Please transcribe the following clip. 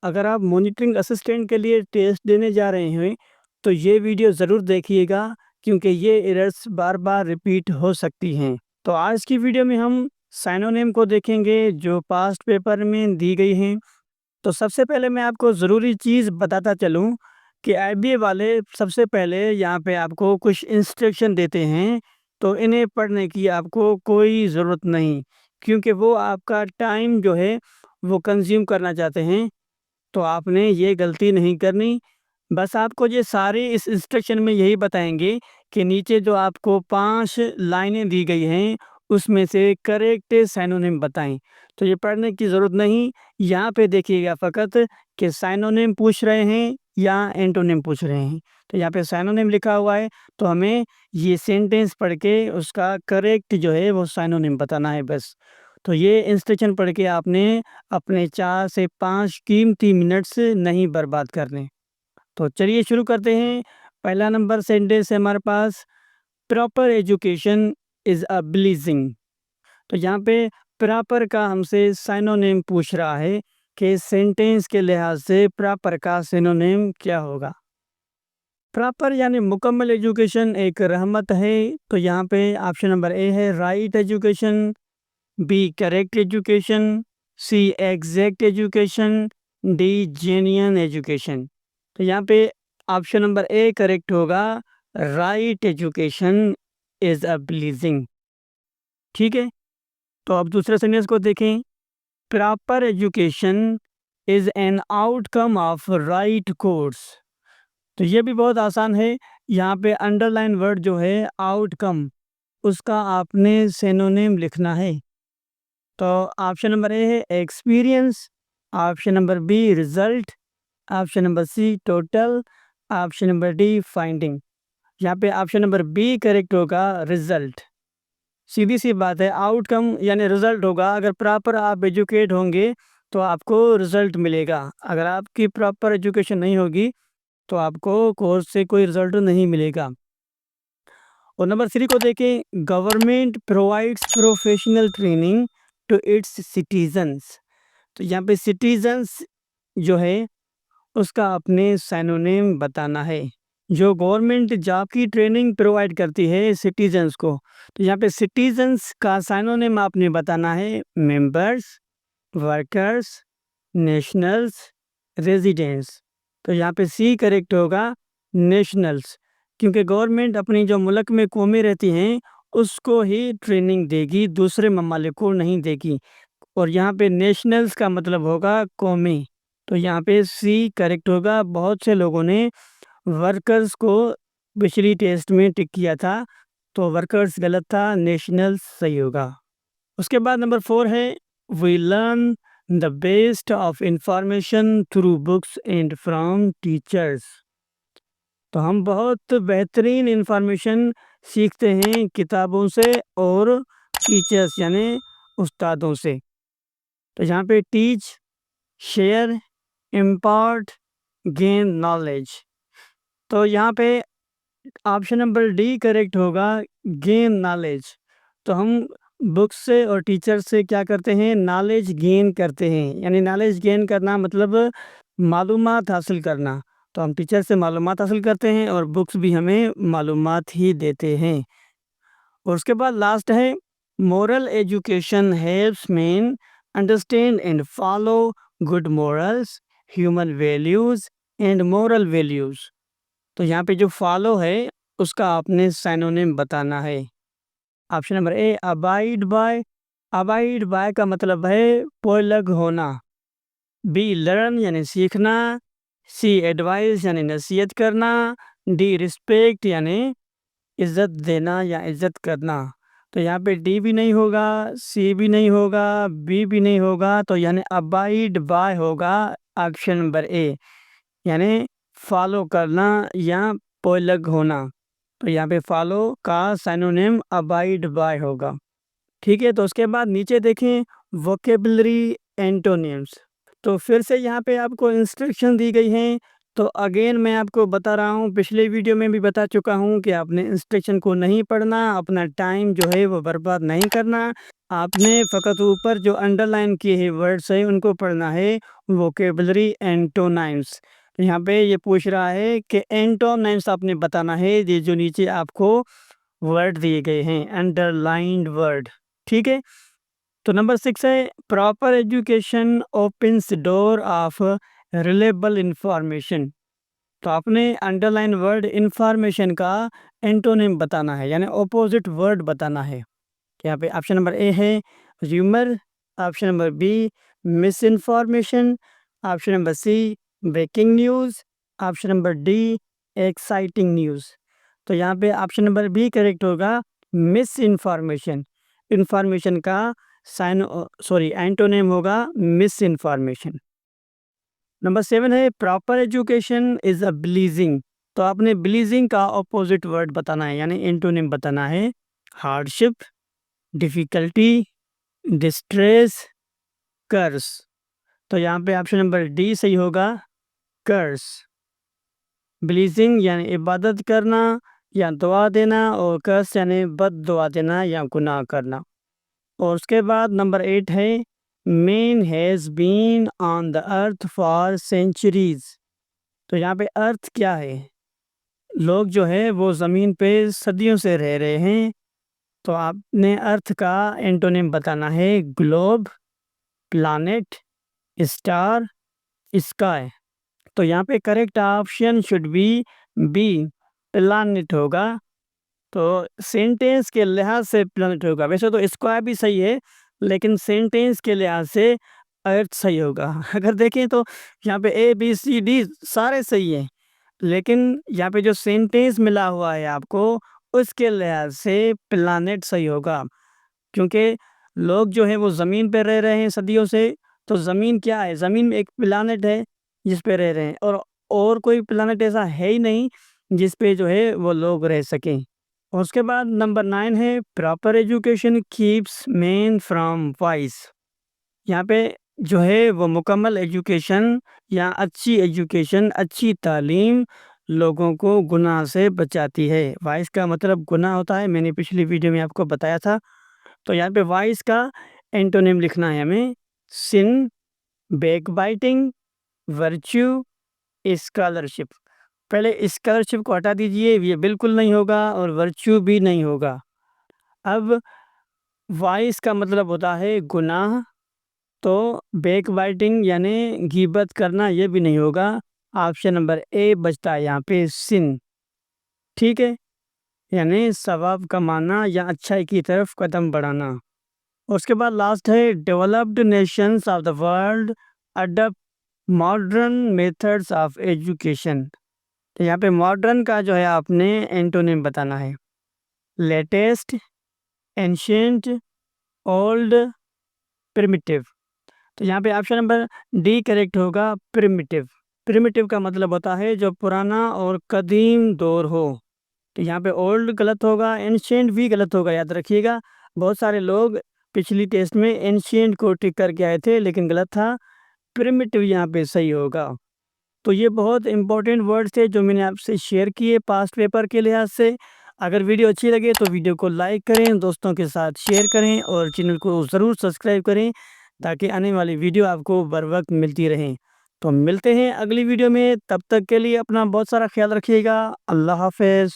अगर आप monitoring assistant के लिए टेस्ट देने जा रहे हैं तो ये वीडियो ज़रूर देखिएगा क्योंकि ये एरर्स बार-बार रिपीट हो सकती हैं। तो आज की वीडियो में हम सिनोनिम को देखेंगे जो पास्ट पेपर में दी गई हैं। तो सबसे पहले मैं आपको ज़रूरी चीज़ बताता चलूँ कि आईबीए वाले सबसे पहले यहाँ पे आपको कुछ इंस्ट्रक्शन देते हैं, तो इन्हें पढ़ने की आपको कोई ज़रूरत नहीं, क्योंकि वो आपका टाइम जो है वो कंज़्यूम करना चाहते हैं। तो आपने ये गलती नहीं करनी। बस आपको ये सारे इस इंस्ट्रक्शन में यही बताएँगे कि नीचे जो आपको 5 लाइनें दी गई हैं, उसमें से करेक्ट सिनोनिम बताएँ। तो ये पढ़ने की ज़रूरत नहीं, यहाँ पे देखिएगा फ़कत कि सिनोनिम पूछ रहे हैं या एंटोनिम पूछ रहे हैं। तो यहाँ पे सिनोनिम लिखा हुआ है, तो हमें ये सेंटेंस पढ़ के उसका करेक्ट जो है वो सिनोनिम बताना है बस। तो ये इंस्ट्रक्शन पढ़ के आपने अपने 4 से 5 कीमती मिनट्स नहीं बर्बाद करने। तो चलिए शुरू करते हैं। पहला नंबर सेंटेंस है हमारे पास, proper education is a blessing. तो यहाँ पे प्रॉपर का हमसे सिनोनिम पूछ रहा है कि सेंटेंस के लिहाज से प्रॉपर का सिनोनिम क्या होगा। प्रॉपर यानी मुकम्मल एजुकेशन एक रहमत है, तो यहाँ पे ऑप्शन नंबर ए है right education, B correct education, C exact education, D genuine education. तो यहाँ पे ऑप्शन नंबर ए करेक्ट होगा, right education is a blessing. ठीक है, तो अब दूसरे सेंटेंस को देखें, proper education is an outcome of right course. तो ये भी बहुत आसान है। यहाँ पे अंडरलाइन वर्ड जो है आउटकम, उसका आपने सिनोनिम लिखना है। तो ऑप्शन नंबर ए है experience, option number B result, option number C total, option number D finding. यहाँ पे ऑप्शन नंबर बी करेक्ट होगा, रिजल्ट। सीधी सी बात है, आउटकम यानी रिजल्ट होगा। अगर प्रॉपर आप एजुकेट होंगे तो आपको रिजल्ट मिलेगा। अगर आपकी प्रॉपर एजुकेशन नहीं होगी तो आपको कोर्स से कोई रिजल्ट नहीं मिलेगा। और नंबर 3 को देखें, government provides professional training to its citizens. तो यहाँ पे सिटीजन्स जो है उसका अपने सिनोनिम बताना है। जो गवर्नमेंट जॉब की ट्रेनिंग प्रोवाइड करती है सिटीजन्स को, तो यहाँ पे सिटीजन्स का सिनोनिम आपने बताना है मेंबर्स, वर्कर्स, नेशनल्स, रेजिडेंट्स। तो यहाँ पे सी करेक्ट होगा, नेशनल्स, क्योंकि गवर्नमेंट अपनी जो मुल्क में कौमें रहती हैं उसको ही ट्रेनिंग देगी, दूसरे ममालिक को नहीं देगी। और यहाँ पे नेशनल्स का मतलब होगा कौमें। तो यहाँ पे सी करेक्ट होगा। बहुत से लोगों ने वर्कर्स को पिछली टेस्ट में टिक किया था, तो वर्कर्स गलत था, नेशनल्स सही होगा। उसके बाद नंबर 4 है, we learn the best of information through books and from teachers. तो हम बहुत बेहतरीन इंफॉर्मेशन सीखते हैं किताबों से और टीचर्स यानी उस्तादों से। तो यहाँ पे teach, share, impart, gain knowledge. तो यहाँ पे ऑप्शन नंबर डी करेक्ट होगा, गेन नॉलेज। तो हम बुक्स से और टीचर से क्या करते हैं, नॉलेज गेन करते हैं। यानी नॉलेज गेन करना मतलब मालूमात हासिल करना। तो हम टीचर से मालूमात हासिल करते हैं और बुक्स भी हमें मालूमात ही देते हैं। और उसके बाद लास्ट है, moral education helps man understand and follow good morals, human values and moral values. तो यहाँ पे जो फॉलो है उसका आपने सिनोनिम बताना है। Option number A abide by, abide by का मतलब है पोलग होना। बी लर्न यानी सीखना, सी एडवाइस यानी नसीहत करना, डी रिस्पेक्ट यानी इज्जत देना या इज्जत करना। तो यहाँ पे डी भी नहीं होगा, सी भी नहीं होगा, बी भी नहीं होगा, तो यानी अबाइड बाय होगा ऑप्शन नंबर ए, यानी फॉलो करना या पोलग होना। तो यहाँ पे फॉलो का सिनोनिम अबाइड बाय होगा। ठीक है, तो उसके बाद नीचे देखें वोकेबलरी एंटोनिम्स। तो फिर से यहाँ पे आपको इंस्ट्रक्शन दी गई हैं तो अगेन मैं आपको बता रहा हूँ, पिछले वीडियो में भी बता चुका हूँ कि आपने इंस्ट्रक्शन को नहीं पढ़ना, अपना टाइम जो है वो बर्बाद नहीं करना। आपने फ़कत ऊपर जो अंडरलाइन किए हैं वर्ड्स हैं उनको पढ़ना है, वोकेबलरी एंटोनाइम्स। यहाँ पे ये पूछ रहा है कि एंटोनाइम्स आपने बताना है, ये जो नीचे आपको वर्ड दिए गए हैं, अंडरलाइंड वर्ड, ठीक है। तो नंबर 6 है, proper education opens door of reliable information. तो आपने अंडरलाइन वर्ड इंफॉर्मेशन का एंटोनिम बताना है, यानी ऑपोजिट वर्ड बताना है। यहाँ पे ऑप्शन नंबर ए है rumour, option number B misinformation, option number C breaking news, option number D exciting news. तो यहाँ पे ऑप्शन नंबर बी करेक्ट होगा, मिस इन्फॉर्मेशन। इन्फॉर्मेशन का एंटोनिम होगा मिस इन्फॉर्मेशन। नंबर 7 है proper education is a blessing. तो आपने ब्लीजिंग का ऑपोजिट वर्ड बताना है, यानी एंटोनिम बताना है, हार्डशिप, डिफ़िकल्टी, डिस्ट्रेस, कर्स। तो यहाँ पे ऑप्शन नंबर डी सही होगा, कर्स। ब्लीजिंग यानी इबादत करना या दुआ देना, और कर्स यानी बद दुआ देना या गुनाह करना। और उसके बाद नंबर 8 है man has been on the earth for centuries. तो यहाँ पे अर्थ क्या है, लोग जो है वो ज़मीन पे सदियों से रह रहे हैं। तो आपने अर्थ का एंटोनिम बताना है, ग्लोब, प्लानेट, स्टार, स्काई। तो यहाँ पे correct option should be planet होगा। तो सेंटेंस के लिहाज से प्लानेट होगा, वैसे तो स्क्वायर भी सही है, लेकिन सेंटेंस के लिहाज से अर्थ सही होगा। अगर देखें तो यहाँ पे ए बी सी डी सारे सही हैं, लेकिन यहाँ पे जो सेंटेंस मिला हुआ है आपको, उसके लिहाज से प्लानेट सही होगा। क्योंकि लोग जो हैं वो ज़मीन पे रह रहे हैं सदियों से, तो ज़मीन क्या है, ज़मीन एक प्लानेट है जिस पे रह रहे हैं, और कोई प्लानेट ऐसा है ही नहीं जिस पे जो है वो लोग रह सकें। और उसके बाद नंबर 9 है proper education keeps man from vice. यहाँ पे जो है वो मुकम्मल एजुकेशन या अच्छी एजुकेशन, अच्छी तालीम लोगों को गुनाह से बचाती है। वाइस का मतलब गुनाह होता है, मैंने पिछली वीडियो में आपको बताया था। तो यहाँ पे वाइस का एंटोनिम लिखना है हमें, सिन, बैकबाइटिंग, वर्च्यू, स्कॉलरशिप। पहले स्कॉलरशिप को हटा दीजिए, ये बिल्कुल नहीं होगा, और वर्च्यू भी नहीं होगा। अब वाइस का मतलब होता है गुनाह, तो बैकबाइटिंग यानी गीबत करना ये भी नहीं होगा। ऑप्शन नंबर ए बचता है यहाँ पे, सिन, ठीक है, यानी सवाब कमाना या अच्छाई की तरफ कदम बढ़ाना। उसके बाद लास्ट है developed Nations of the world adopt modern methods of education. तो यहाँ पे मॉडर्न का जो है आपने एंटोनिम बताना है, लेटेस्ट, एंशिएंट, ओल्ड, प्रिमिटिव। तो यहाँ पे ऑप्शन नंबर डी करेक्ट होगा, प्रिमिटिव। प्रिमिटिव का मतलब होता है जो पुराना और कदीम दौर हो। तो यहाँ पे ओल्ड गलत होगा, एंशिएंट भी गलत होगा, याद रखिएगा। बहुत सारे लोग पिछली टेस्ट में एंशिएंट को टिक करके आए थे, लेकिन गलत था, प्रिमिटिव यहाँ पे सही होगा। तो ये बहुत इंपॉर्टेंट वर्ड्स थे जो मैंने आपसे शेयर किए पास्ट पेपर के लिहाज से। अगर वीडियो अच्छी लगे तो वीडियो को लाइक करें, दोस्तों के साथ शेयर करें, और चैनल को ज़रूर सब्सक्राइब करें, ताकि आने वाली वीडियो आपको बर वक्त मिलती रहें। तो मिलते हैं अगली वीडियो में, तब तक के लिए अपना बहुत सारा ख्याल रखिएगा। अल्लाह हाफ़िज़।